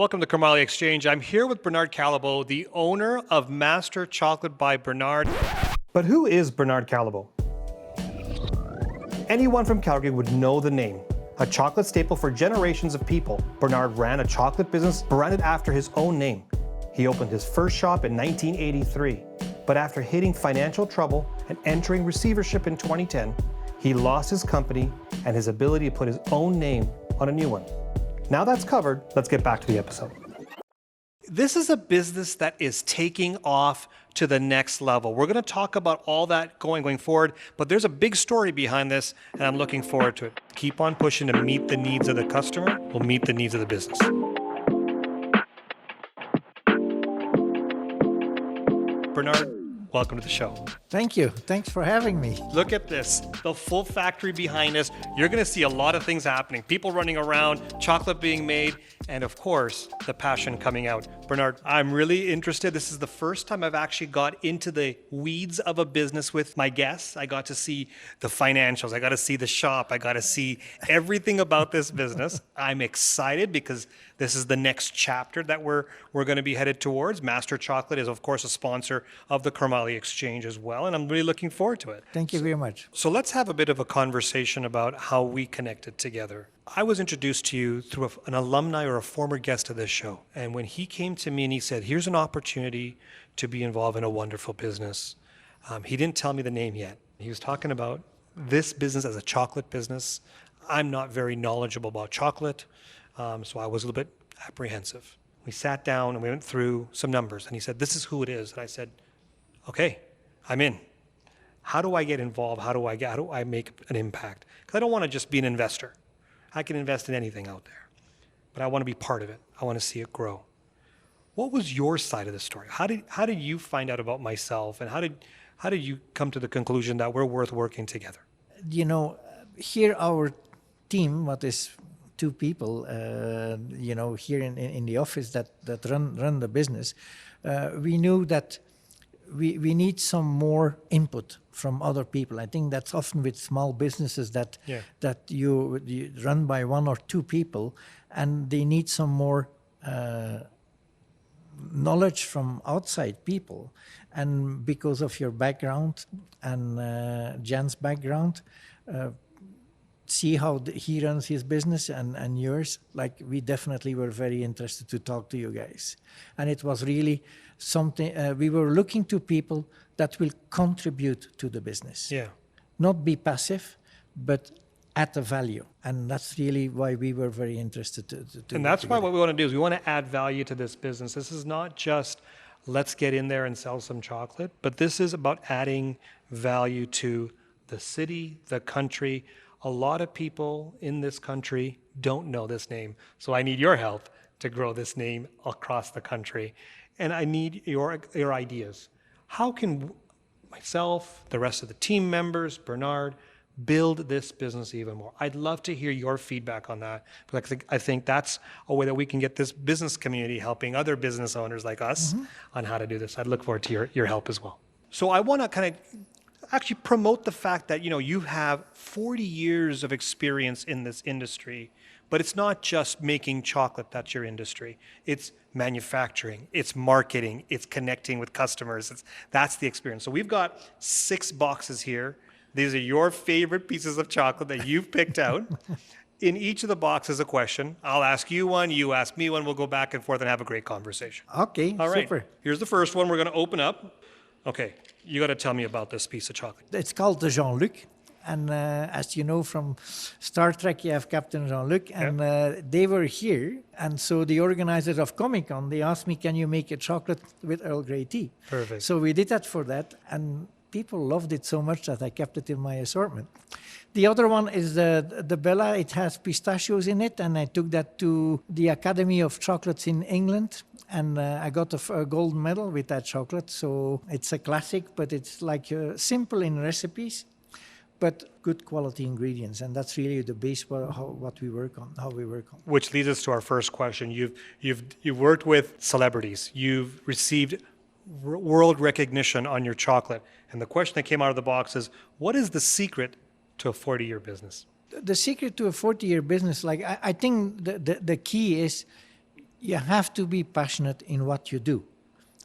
Welcome to Karmali Exchange. I'm here with Bernard Callebaut, the owner of Master Chocolate by Bernard. But who is Bernard Callebaut? Anyone from Calgary would know the name. A chocolate staple for generations of people, Bernard ran a chocolate business branded after his own name. He opened his first shop in 1983, but after hitting financial trouble and entering receivership in 2010, he lost his company and his ability to put his own name on a new one. Now that's covered, let's get back to the episode. This is a business that is taking off to the next level. We're going to talk about all that going forward, but there's a big story behind this, and I'm looking forward to it. Keep on pushing to meet the needs of the customer, will meet the needs of the business. Bernard, welcome to the show. Thank you. Thanks for having me. Look at this, the full factory behind us. You're going to see a lot of things happening. People running around, chocolate being made, and of course, the passion coming out. Bernard, I'm really interested. This is the first time I've actually got into the weeds of a business with my guests. I got to see the financials. I got to see the shop. I got to see everything about this business. I'm excited because this is the next chapter that we're going to be headed towards. Master Chocolate is, of course, a sponsor of the Karmali Exchange as well, and I'm really looking forward to it. Thank you very much. So let's have a bit of a conversation about how we connected together. I was introduced to you through an alumni or a former guest of this show. And when he came to me and he said, here's an opportunity to be involved in a wonderful business. He didn't tell me the name yet. He was talking about this business as a chocolate business. I'm not very knowledgeable about chocolate, so I was a little bit apprehensive. We sat down and we went through some numbers and he said, this is who it is. And I said, okay, I'm in. How do I get involved? How do I make an impact? Because I don't want to just be an investor. I can invest in anything out there, but I want to be part of it. I want to see it grow. What was your side of the story? How did you find out about myself, and how did you come to the conclusion that we're worth working together? You know, here our team, what is two people, here in the office that run the business, we knew that we need some more input from other people. I think that's often with small businesses that you run by one or two people, and they need some more knowledge from outside people. And because of your background and Jan's background, see how he runs his business and yours, like we definitely were very interested to talk to you guys. And it was really something, we were looking to people that will contribute to the business. Yeah. Not be passive, but add the value. And that's really why we were very interested to and that's why what we want to do is we want to add value to this business. This is not just let's get in there and sell some chocolate, but this is about adding value to the city, the country. A lot of people in this country don't know this name. So I need your help to grow this name across the country. And I need your ideas. How can myself, the rest of the team members, Bernard, build this business even more? I'd love to hear your feedback on that, because I think that's a way that we can get this business community helping other business owners like us on how to do this. I'd look forward to your help as well. So I want to kind of actually promote the fact that, you have 40 years of experience in this industry, but it's not just making chocolate that's your industry. It's manufacturing, it's marketing, it's connecting with customers. That's the experience. So we've got 6 boxes here. These are your favorite pieces of chocolate that you've picked out. In each of the boxes, a question. I'll ask you one, you ask me one. We'll go back and forth and have a great conversation. Okay, all right. super. Here's the first one we're going to open up. Okay, you got to tell me about this piece of chocolate. It's called the Jean-Luc. And as you know from Star Trek, you have Captain Jean-Luc, and they were here. And so the organizers of Comic-Con, they asked me, can you make a chocolate with Earl Grey tea? Perfect. So we did that for that, and people loved it so much that I kept it in my assortment. The other one is the Bella. It has pistachios in it, and I took that to the Academy of Chocolates in England. And I got a gold medal with that chocolate. So it's a classic, but it's like simple in recipes, but good quality ingredients. And that's really the base how we work on. Which leads us to our first question. You've worked with celebrities. You've received world recognition on your chocolate. And the question that came out of the box is, what is the secret to a 40-year business? The secret to a 40-year business, like I think the key is You have to be passionate in what you do.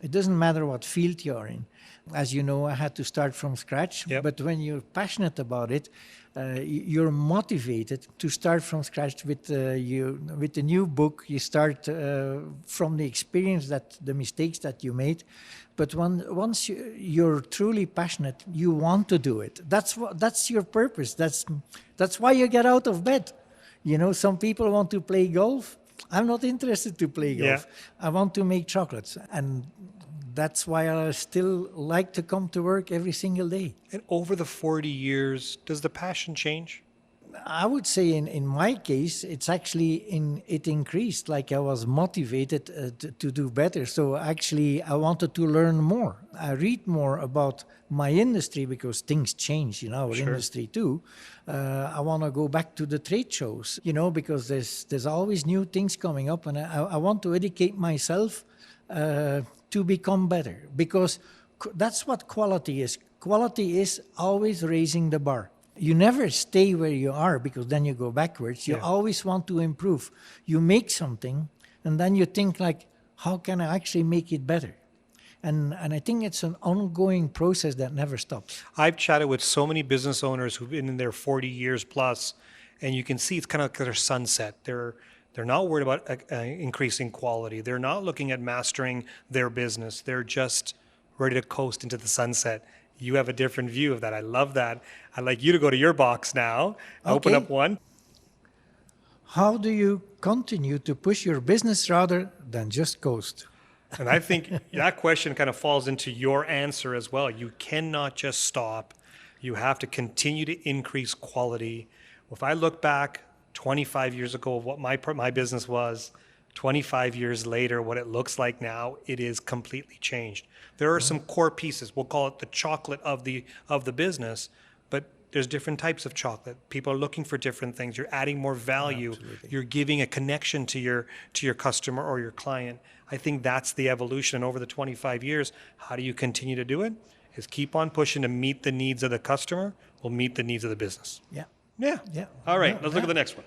It doesn't matter what field you're in. As you know, I had to start from scratch, Yep. but when you're passionate about it, you're motivated to start from scratch with the new book. You start from the experience, that the mistakes that you made, but once you're truly passionate, you want to do it. That's your purpose. That's why you get out of bed. You know, some people want to play golf. I'm not interested to play golf. Yeah. I want to make chocolates, and that's why I still like to come to work every single day. And over the 40 years, does the passion change? I would say in my case, it's actually it increased. Like I was motivated to do better. So actually, I wanted to learn more. I read more about my industry because things change in our industry too. I want to go back to the trade shows, you know, because there's always new things coming up, and I want to educate myself to become better, because that's what quality is. Quality is always raising the bar. You never stay where you are, because then you go backwards. You always want to improve. You make something and then you think like, how can I actually make it better? And I think it's an ongoing process that never stops. I've chatted with so many business owners who've been in there 40 years plus, and you can see it's kind of like their sunset. They're not worried about increasing quality. They're not looking at mastering their business. They're just ready to coast into the sunset. You have a different view of that. I love that. I'd like you to go to your box now. Open up one. How do you continue to push your business rather than just coast? And I think that question kind of falls into your answer as well. You cannot just stop. You have to continue to increase quality. If I look back 25 years ago of what my business was, 25 years later, what it looks like now, it is completely changed. There are some core pieces. We'll call it the chocolate of the business, but there's different types of chocolate. People are looking for different things. You're adding more value. Absolutely. You're giving a connection to your customer or your client. I think that's the evolution. And over the 25 years, how do you continue to do it? Is keep on pushing to meet the needs of the customer will meet the needs of the business. Yeah. Yeah. Yeah. All right, Yeah, let's look at the next one.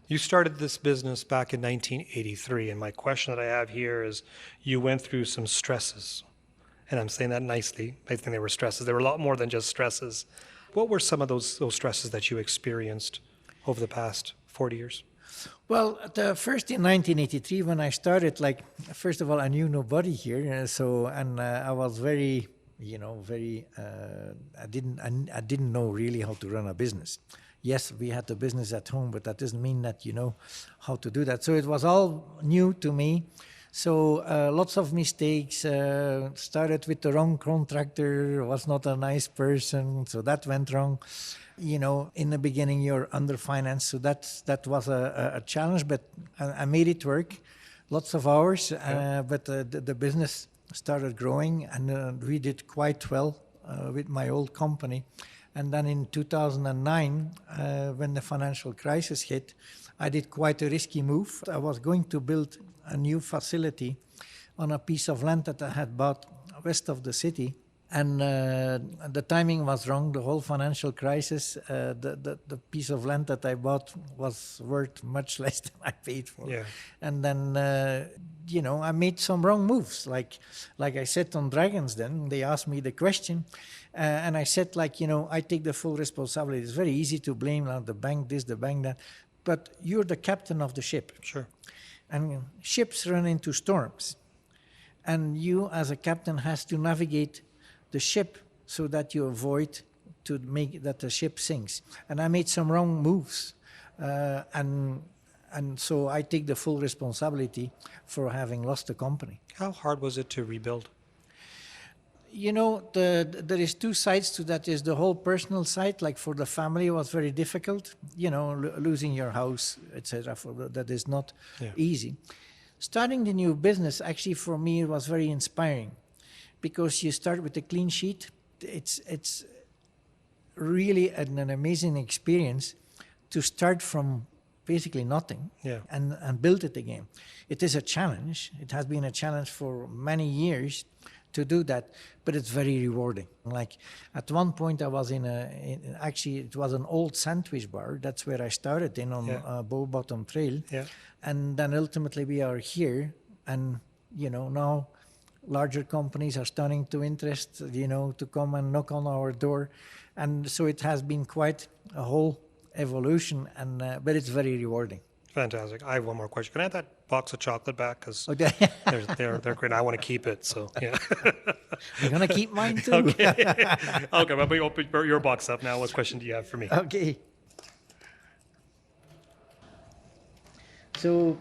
You started this business back in 1983, and my question that I have here is, you went through some stresses, and I'm saying that nicely. I think they were stresses. They were a lot more than just stresses. What were some of those stresses that you experienced over the past 40 years? Well, first in 1983, when I started, like, first of all, I knew nobody here, I was very, I didn't know really how to run a business. Yes, we had the business at home, but that doesn't mean that you know how to do that. So it was all new to me. So lots of mistakes. Started with the wrong contractor, was not a nice person, so that went wrong. You know, in the beginning you're underfinanced, so that was a challenge, but I made it work. Lots of hours, but the business started growing, and we did quite well with my old company. And then in 2009, when the financial crisis hit, I did quite a risky move. I was going to build a new facility on a piece of land that I had bought west of the city. And the timing was wrong. The whole financial crisis, the piece of land that I bought was worth much less than I paid for. Yeah. And then, I made some wrong moves. Like I said on Dragons then, they asked me the question. And I said, I take the full responsibility. It's very easy to blame the bank this, the bank that. But you're the captain of the ship. Sure. And ships run into storms. And you, as a captain, has to navigate the ship so that you avoid to make that the ship sinks. And I made some wrong moves. And so I take the full responsibility for having lost the company. How hard was it to rebuild? There is two sides to that. Is the whole personal side, like for the family, was very difficult. Losing your house, etc. That is not easy. Starting the new business, actually, for me, it was very inspiring, because you start with a clean sheet. It's really an amazing experience to start from basically nothing and build it again. It is a challenge. It has been a challenge for many years to do that, but it's very rewarding. Like at one point I was actually it was an old sandwich bar. That's where I started on Bow Bottom Trail. Yeah. And then ultimately we are here, and now larger companies are starting to interest, to come and knock on our door. And so it has been quite a whole evolution, and but it's very rewarding. Fantastic. I have one more question. Can I have that box of chocolate back? Because Okay. they're great. I want to keep it. So yeah. You're going to keep mine too? Okay. Okay. But we open your box up now. What question do you have for me? Okay. So,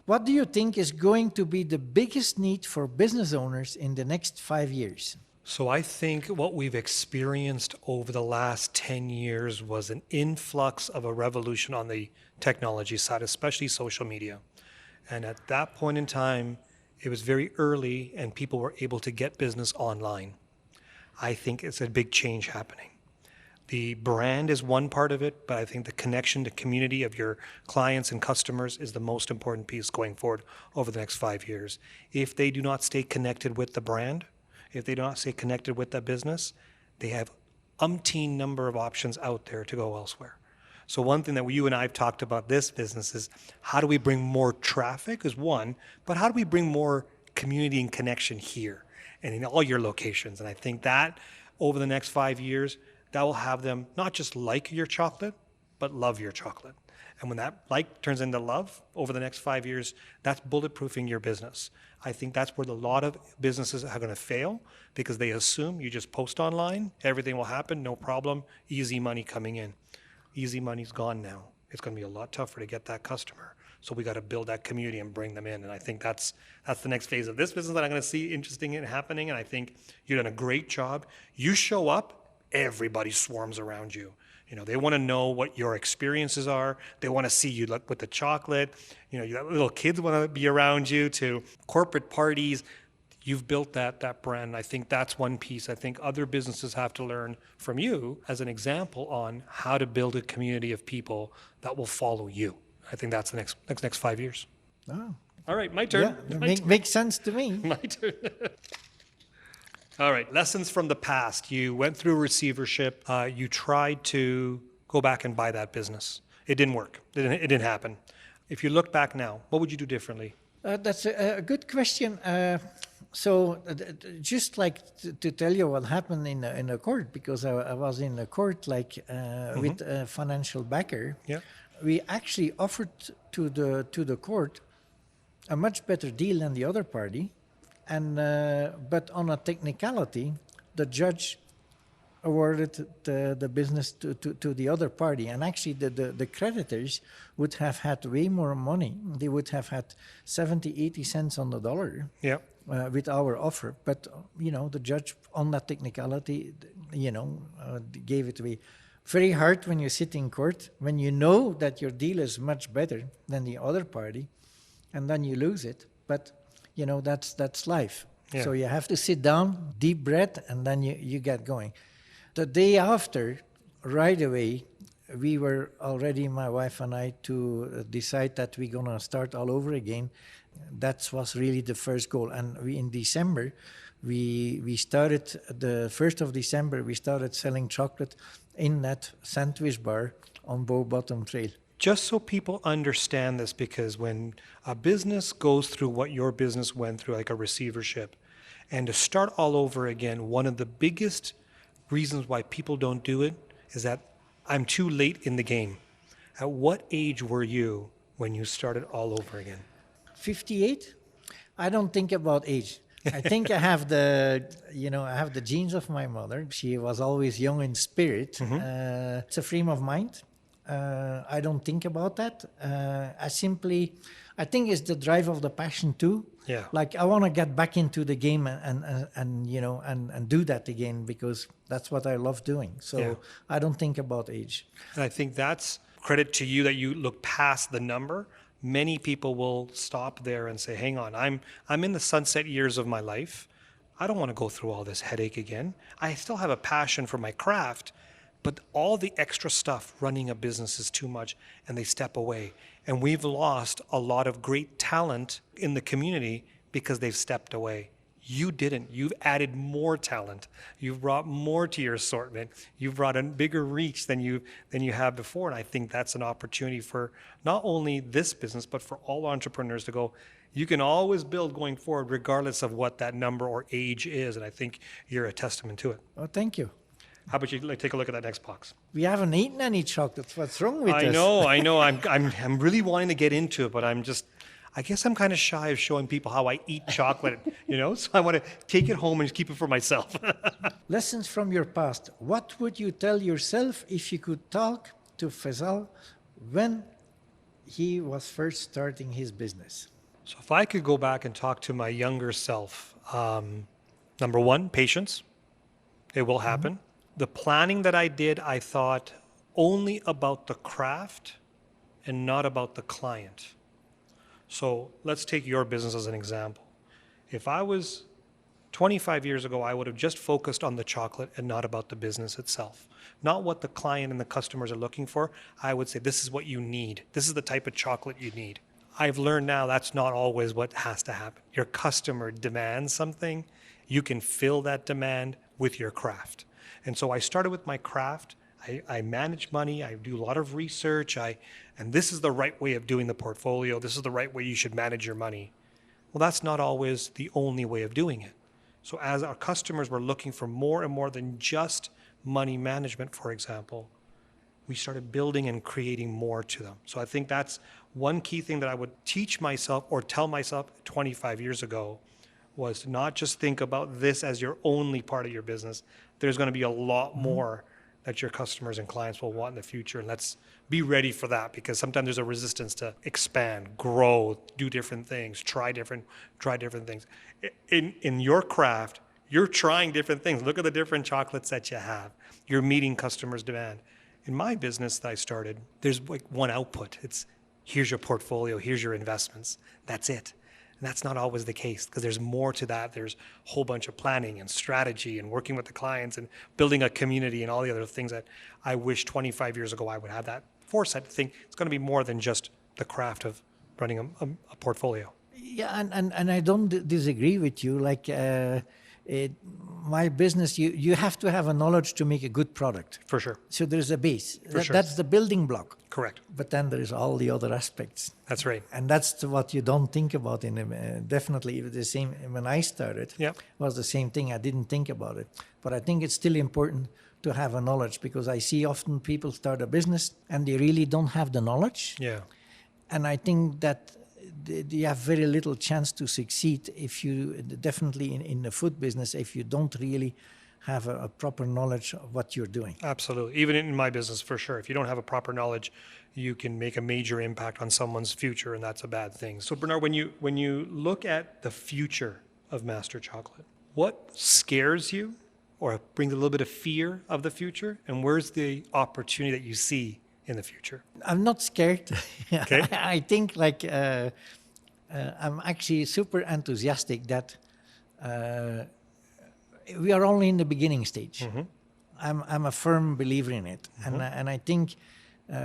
what do you think is going to be the biggest need for business owners in the next 5 years? So I think what we've experienced over the last 10 years was an influx of a revolution on the technology side, especially social media. And at that point in time, it was very early and people were able to get business online. I think it's a big change happening. The brand is one part of it, but I think the connection to community of your clients and customers is the most important piece going forward over the next 5 years. If they do not stay connected with the brand, if they do not stay connected with that business, they have umpteen number of options out there to go elsewhere. So one thing that you and I have talked about this business is how do we bring more traffic is one, but how do we bring more community and connection here and in all your locations? And I think that over the next 5 years, that will have them not just like your chocolate, but love your chocolate. And when that like turns into love over the next 5 years, that's bulletproofing your business. I think that's where a lot of businesses are going to fail because they assume you just post online, everything will happen, no problem, easy money coming in. Easy money's gone now. It's going to be a lot tougher to get that customer. So we got to build that community and bring them in. And I think that's the next phase of this business that I'm going to see interesting and happening. And I think you've done a great job. You show up, everybody swarms around you. They want to know what your experiences are. They want to see you with the chocolate. You got little kids want to be around you, to corporate parties. You've built that brand. I think that's one piece. I think other businesses have to learn from you as an example on how to build a community of people that will follow you. I think that's the next 5 years. Oh. All right, my turn. Yeah, makes sense to me. My turn. All right, lessons from the past. You went through receivership. You tried to go back and buy that business. It didn't work. It didn't happen. If you look back now, what would you do differently? That's a good question. Just like to tell you what happened in the court, because I was in the court with a financial backer. Yeah. We actually offered to the court a much better deal than the other party. And but on a technicality, the judge awarded the business to the other party. And actually, the creditors would have had way more money. They would have had 70, 80 cents on the dollar with our offer. But, the judge on that technicality, gave it away. Very hard when you sit in court, when you know that your deal is much better than the other party, and then you lose it. But that's life. Yeah. So you have to sit down, deep breath, and then you get going. The day after, right away, we were already, my wife and I, to decide that we're going to start all over again. That was really the first goal. And in December, we started, the 1st of December, we started selling chocolate in that sandwich bar on Bow Bottom Trail. Just so people understand this, because when a business goes through what your business went through, like a receivership, and to start all over again, one of the biggest reasons why people don't do it is that I'm too late in the game. At what age were you when you started all over again? 58. I don't think about age. I think I have the genes of my mother. She was always young in spirit. It's a frame of mind. I don't think about that. I think it's the drive of the passion too. Yeah. Like I want to get back into the game and do that again, because that's what I love doing. So I don't think about age. And I think that's credit to you that you look past the number. Many people will stop there and say, hang on, I'm in the sunset years of my life. I don't want to go through all this headache again. I still have a passion for my craft, but all the extra stuff running a business is too much, and they step away. And we've lost a lot of great talent in the community because they've stepped away. You didn't. You've added more talent. You've brought more to your assortment. You've brought a bigger reach than you have before. And I think that's an opportunity for not only this business, but for all entrepreneurs to go, you can always build going forward, regardless of what that number or age is. And I think you're a testament to it. Oh, thank you. How about you take a look at that next box? We haven't eaten any chocolates. What's wrong with us? I know. I'm really wanting to get into it, but I guess I'm kind of shy of showing people how I eat chocolate, so I want to take it home and just keep it for myself. Lessons from your past. What would you tell yourself if you could talk to Faisal when he was first starting his business? So if I could go back and talk to my younger self, number one, patience. It will happen. The planning that I did, I thought only about the craft and not about the client. So let's take your business as an example. If I was 25 years ago, I would have just focused on the chocolate and not about the business itself. Not what the client and the customers are looking for. I would say, this is what you need. This is the type of chocolate you need. I've learned now that's not always what has to happen. Your customer demands something. You can fill that demand with your craft. And so I started with my craft. I manage money. I do a lot of research. And this is the right way of doing the portfolio. This is the right way you should manage your money. Well, that's not always the only way of doing it. So as our customers were looking for more and more than just money management, for example, we started building and creating more to them. So I think that's one key thing that I would teach myself or tell myself 25 years ago, was to not just think about this as your only part of your business. There's going to be a lot more that your customers and clients will want in the future. And let's be ready for that, because sometimes there's a resistance to expand, grow, do different things, try different things. In your craft, you're trying different things. Look at the different chocolates that you have. You're meeting customers' demand. In my business that I started, there's like one output. It's here's your portfolio, here's your investments. That's it. And that's not always the case, because there's more to that. There's a whole bunch of planning and strategy and working with the clients and building a community and all the other things that I wish 25 years ago I would have that foresight to think it's going to be more than just the craft of running a portfolio. Yeah, and I don't disagree with you. Like my business, you have to have a knowledge to make a good product. For sure. So there's a base. Sure. That's the building block. Correct. But then there is all the other aspects. That's right. And that's what you don't think about. Definitely the same. When I started, was the same thing. I didn't think about it. But I think it's still important to have a knowledge, because I see often people start a business and they really don't have the knowledge. Yeah. And I think that they have very little chance to succeed if you, definitely in the food business, if you don't really have a proper knowledge of what you're doing. Absolutely. Even in my business, for sure. If you don't have a proper knowledge, you can make a major impact on someone's future, and that's a bad thing. So Bernard, when you look at the future of Master Chocolate, what scares you or brings a little bit of fear of the future, and where's the opportunity that you see in the future? I'm not scared. Okay. I think I'm actually super enthusiastic that we are only in the beginning stage. Mm-hmm. I'm a firm believer in it. Mm-hmm. And I think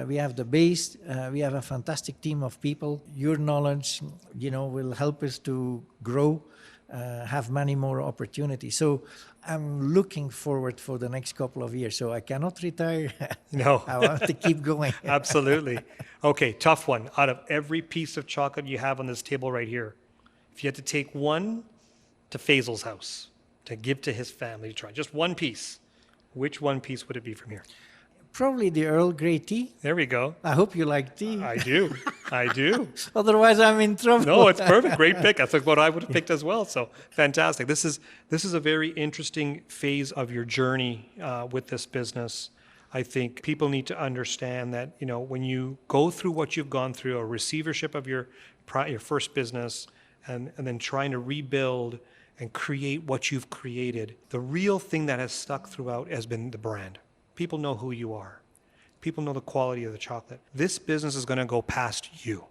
we have the base, we have a fantastic team of people. Your knowledge, will help us to grow, have many more opportunities. So I'm looking forward for the next couple of years. So I cannot retire. No. I want to keep going. Absolutely. Okay, tough one. Out of every piece of chocolate you have on this table right here, if you had to take one to Faisal's house to give to his family to try, just one piece, which one piece would it be from here? Probably the Earl Grey tea. There we go. I hope you like tea. I do. Otherwise, I'm in trouble. No, it's perfect. Great pick. That's what I would have picked as well. So fantastic. This is a very interesting phase of your journey with this business. I think people need to understand that, when you go through what you've gone through, a receivership of your first business, and then trying to rebuild and create what you've created, the real thing that has stuck throughout has been the brand. People know who you are. People know the quality of the chocolate. This business is going to go past you.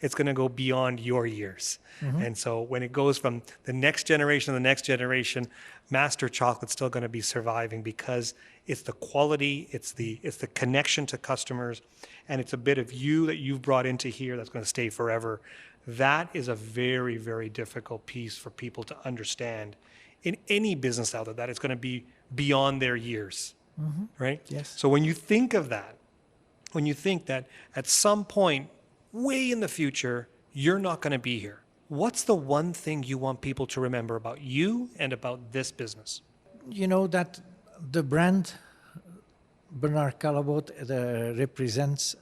It's going to go beyond your years. Mm-hmm. And so when it goes from the next generation to the next generation, Master Chocolate's still going to be surviving, because it's the quality, it's the connection to customers, and it's a bit of you that you've brought into here that's going to stay forever. That is a very, very difficult piece for people to understand in any business out there, that it's going to be beyond their years, right? Yes. So when you think of that, when you think that at some point, way in the future, you're not going to be here, what's the one thing you want people to remember about you and about this business? You know that the brand Bernard Callebaut represents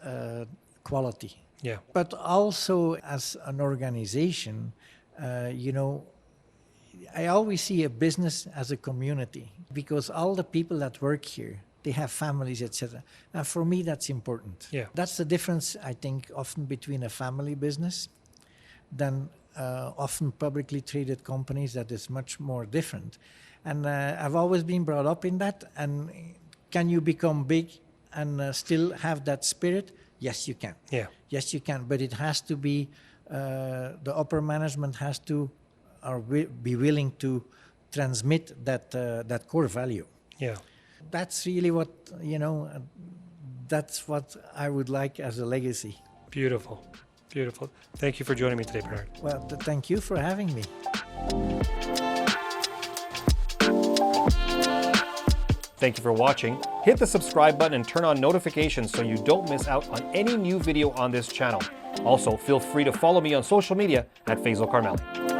quality. Yeah. But also as an organization, you know, I always see a business as a community because all the people that work here, they have families, etc. And for me, that's important. Yeah. That's the difference, I think, often between a family business than often publicly traded companies that is much more different. And I've always been brought up in that. And can you become big and still have that spirit? Yes, you can. Yeah. Yes, you can. But it has to be, the upper management has to be willing to transmit that core value. Yeah. That's really what, you know, that's what I would like as a legacy. Beautiful. Beautiful. Thank you for joining me today, Bernard. Well, thank you for having me. Thank you for watching. Hit the subscribe button and turn on notifications so you don't miss out on any new video on this channel. Also, feel free to follow me on social media at Faisal Karmali.